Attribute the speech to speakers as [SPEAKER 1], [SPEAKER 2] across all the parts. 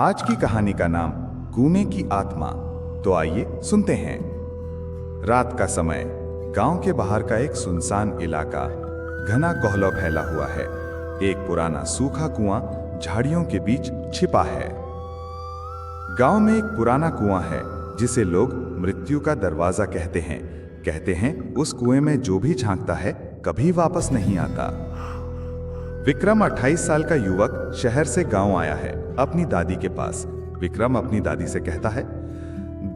[SPEAKER 1] आज की कहानी का नाम कुएं की आत्मा। तो आइए सुनते हैं। रात का समय, गांव के बाहर का एक सुनसान इलाका, घना कोहरा फैला हुआ है। एक पुराना सूखा कुआं झाड़ियों के बीच छिपा है। गांव में एक पुराना कुआं है जिसे लोग मृत्यु का दरवाजा कहते हैं। कहते हैं उस कुएं में जो भी झांकता है कभी वापस नहीं आता। विक्रम 28 साल का युवक शहर से गांव आया है अपनी दादी के पास। विक्रम अपनी दादी से कहता है,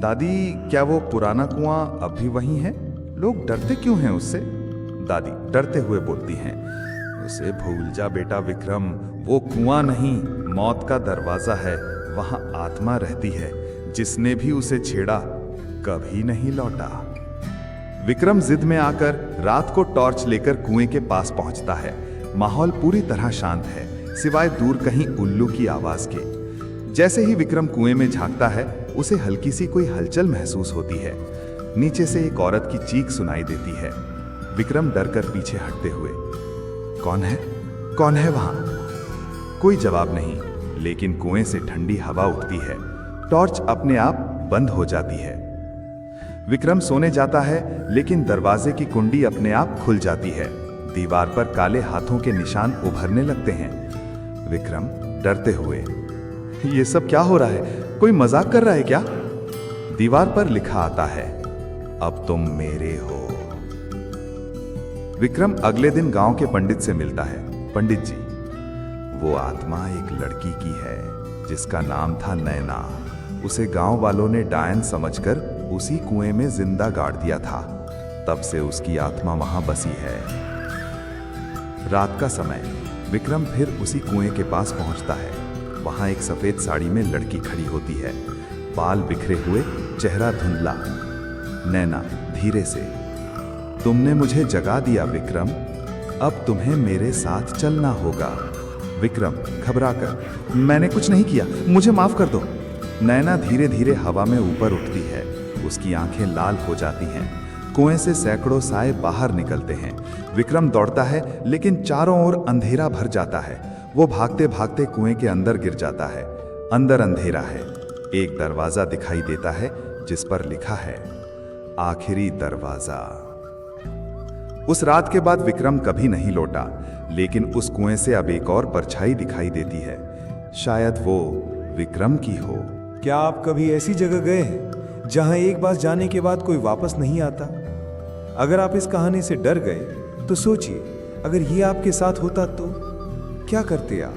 [SPEAKER 1] दादी क्या वो पुराना कुआं अब भी वहीं है? लोग डरते क्यों हैं उससे? दादी डरते हुए बोलती हैं, उसे भूल जा बेटा विक्रम, वो कुआं नहीं, मौत का दरवाजा है। वहां आत्मा रहती है, जिसने भी उसे छेड़ा कभी नहीं लौटा। विक्रम जिद में आकर रात को टॉर्च लेकर कुएं के पास पहुंचता है। माहौल पूरी तरह शांत है, सिवाय दूर कहीं उल्लू की आवाज के। जैसे ही विक्रम कुएं में झांकता है, उसे हल्की सी कोई हलचल महसूस होती है। नीचे से एक औरत की चीख सुनाई देती है। विक्रम डर कर पीछे हटते हुए, कौन है? कौन है वहां? कोई जवाब नहीं, लेकिन कुएं से ठंडी हवा उठती है। टॉर्च अपने आप बंद हो जाती है। विक्रम सोने जाता है, लेकिन दरवाजे की कुंडी अपने आप खुल जाती है। दीवार पर काले हाथों के निशान उभरने लगते हैं। विक्रम डरते हुए, ये सब क्या हो रहा है? कोई मजाक कर रहा है क्या? दीवार पर लिखा आता है, अब तुम मेरे हो। विक्रम अगले दिन गांव के पंडित से मिलता है। पंडित जी, वो आत्मा एक लड़की की है जिसका नाम था नैना। उसे गांव वालों ने डायन समझकर उसी कुएं में जिंदा गाड़ दिया था। तब से उसकी आत्मा वहां बसी है। रात का समय, विक्रम फिर उसी कुएं के पास पहुंचता है। वहां एक सफेद साड़ी में लड़की खड़ी होती है, बाल बिखरे हुए, चेहरा धुंधला। नैना धीरे से, तुमने मुझे जगा दिया विक्रम, अब तुम्हें मेरे साथ चलना होगा। विक्रम घबराकर, मैंने कुछ नहीं किया, मुझे माफ कर दो। नैना धीरे धीरे हवा में ऊपर उठती है। उसकी आंखें लाल हो जाती हैं। कुएं से सैकड़ों साए बाहर निकलते हैं। विक्रम दौड़ता है, लेकिन चारों ओर अंधेरा भर जाता है। वो भागते भागते कुएं के अंदर गिर जाता है। अंदर अंधेरा है। एक दरवाजा दिखाई देता है जिस पर लिखा है, आखिरी दरवाजा। उस रात के बाद विक्रम कभी नहीं लौटा, लेकिन उस कुएं से अब एक और परछाई दिखाई देती है। शायद वो विक्रम की हो।
[SPEAKER 2] क्या आप कभी ऐसी जगह गए हैं जहां एक बार जाने के बाद कोई वापस नहीं आता? अगर आप इस कहानी से डर गए तो सोचिए, अगर ये आपके साथ होता तो क्या करते आप?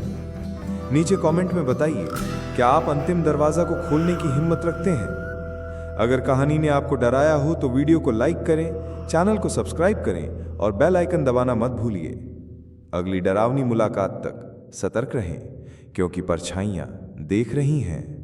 [SPEAKER 2] नीचे कमेंट में बताइए, क्या आप अंतिम दरवाजा को खोलने की हिम्मत रखते हैं? अगर कहानी ने आपको डराया हो तो वीडियो को लाइक करें, चैनल को सब्सक्राइब करें और बेल आइकन दबाना मत भूलिए। अगली डरावनी मुलाकात तक सतर्क रहें, क्योंकि परछाइयां देख रही हैं।